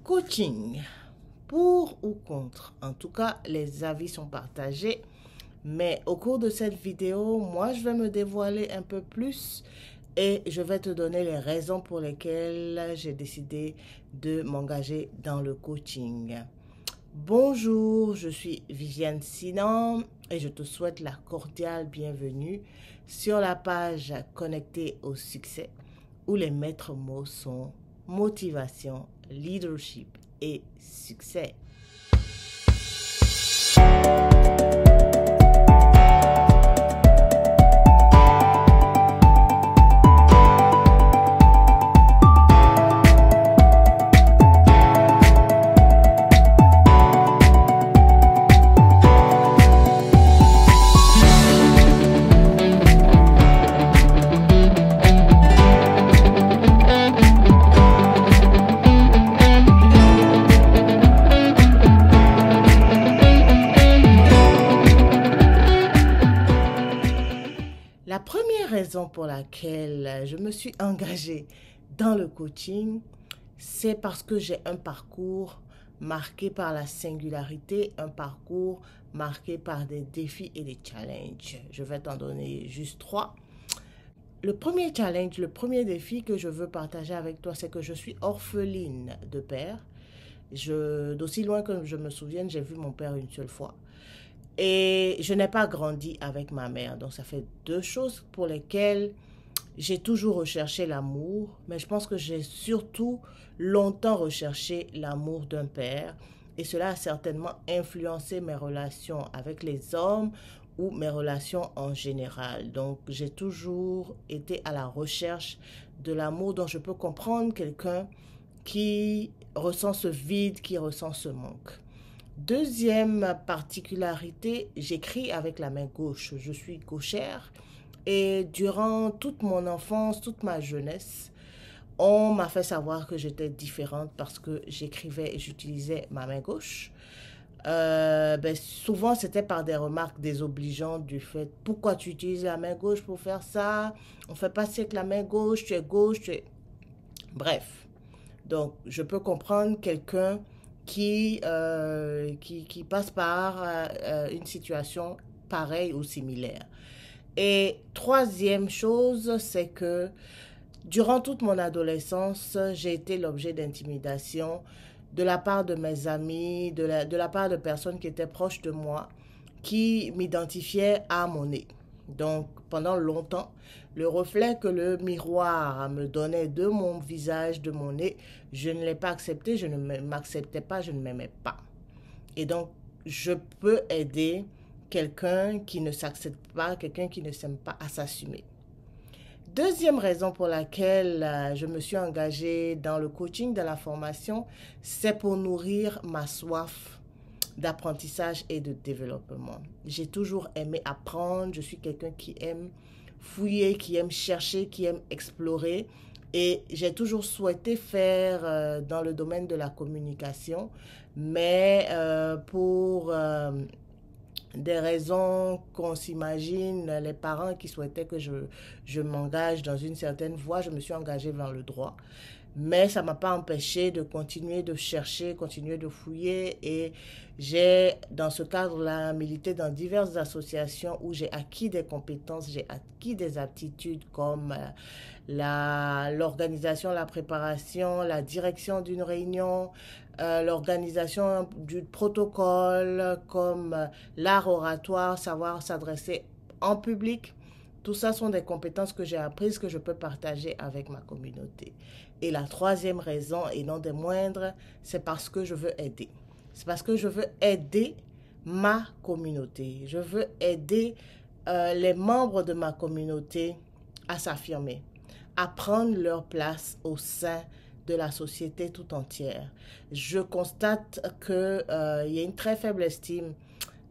Coaching, pour ou contre? En tout cas, les avis sont partagés. Mais au cours de cette vidéo, moi, je vais me dévoiler un peu plus et je vais te donner les raisons pour lesquelles j'ai décidé de m'engager dans le coaching. Bonjour, je suis Viviane Sinan et je te souhaite la cordiale bienvenue sur la page Connectée au succès où les maîtres mots sont motivation, leadership et succès. La première raison pour laquelle je me suis engagée dans le coaching, c'est parce que j'ai un parcours marqué par la singularité, un parcours marqué par des défis et des challenges. Je vais t'en donner juste 3. Le premier challenge, le premier défi que je veux partager avec toi, c'est que je suis orpheline de père. D'aussi loin que je me souvienne, j'ai vu mon père une seule fois. Et je n'ai pas grandi avec ma mère. Donc, ça fait 2 choses pour lesquelles j'ai toujours recherché l'amour. Mais je pense que j'ai surtout longtemps recherché l'amour d'un père. Et cela a certainement influencé mes relations avec les hommes ou mes relations en général. Donc, j'ai toujours été à la recherche de l'amour dont je peux comprendre quelqu'un qui ressent ce vide, qui ressent ce manque. Deuxième particularité, j'écris avec la main gauche. Je suis gauchère et durant toute mon enfance, toute ma jeunesse, on m'a fait savoir que j'étais différente parce que j'écrivais et j'utilisais ma main gauche. Souvent, c'était par des remarques désobligeantes du fait « Pourquoi tu utilises la main gauche pour faire ça? On ne fait pas ça avec la main gauche, tu es gauche, tu es... » Bref, donc je peux comprendre quelqu'un qui passe par une situation pareille ou similaire. Et troisième chose, c'est que durant toute mon adolescence, j'ai été l'objet d'intimidation de la part de mes amis, de la part de personnes qui étaient proches de moi, qui m'identifiaient à mon nez. Donc, pendant longtemps, le reflet que le miroir me donnait de mon visage, de mon nez, je ne l'ai pas accepté, je ne m'acceptais pas, je ne m'aimais pas. Et donc, je peux aider quelqu'un qui ne s'accepte pas, quelqu'un qui ne s'aime pas à s'assumer. Deuxième raison pour laquelle je me suis engagée dans le coaching, dans la formation, c'est pour nourrir ma soif d'apprentissage et de développement. J'ai toujours aimé apprendre, je suis quelqu'un qui aime fouiller, qui aime chercher, qui aime explorer et j'ai toujours souhaité faire dans le domaine de la communication, mais pour des raisons qu'on s'imagine, les parents qui souhaitaient que je m'engage dans une certaine voie, je me suis engagée vers le droit. Mais ça ne m'a pas empêché de continuer de chercher, continuer de fouiller et j'ai, dans ce cadre-là, milité dans diverses associations où j'ai acquis des compétences, j'ai acquis des aptitudes comme l'organisation, la préparation, la direction d'une réunion, l'organisation du protocole, comme l'art oratoire, savoir s'adresser en public. Tout ça sont des compétences que j'ai apprises, que je peux partager avec ma communauté. Et la troisième raison, et non des moindres, c'est parce que je veux aider. C'est parce que je veux aider ma communauté. Je veux aider les membres de ma communauté à s'affirmer, à prendre leur place au sein de la société tout entière. Je constate qu'il y a une très faible estime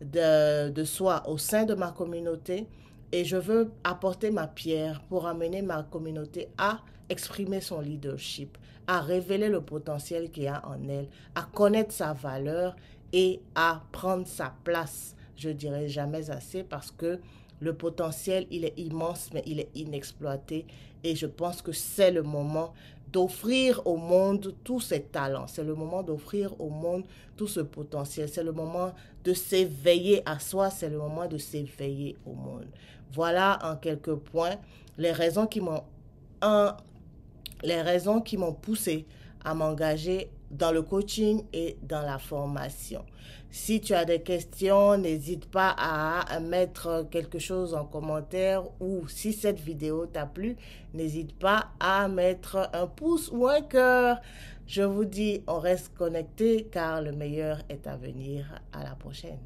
de soi au sein de ma communauté et je veux apporter ma pierre pour amener ma communauté à exprimer son leadership, à révéler le potentiel qu'il y a en elle, à connaître sa valeur et à prendre sa place. Je dirais jamais assez parce que le potentiel, il est immense, mais il est inexploité. Et je pense que c'est le moment d'offrir au monde tous ces talents. C'est le moment d'offrir au monde tout ce potentiel. C'est le moment de s'éveiller à soi. C'est le moment de s'éveiller au monde. Voilà en quelques points les raisons qui m'ont poussé à m'engager dans le coaching et dans la formation. Si tu as des questions, n'hésite pas à mettre quelque chose en commentaire, ou si cette vidéo t'a plu, n'hésite pas à mettre un pouce ou un cœur. Je vous dis, on reste connecté car le meilleur est à venir. À la prochaine.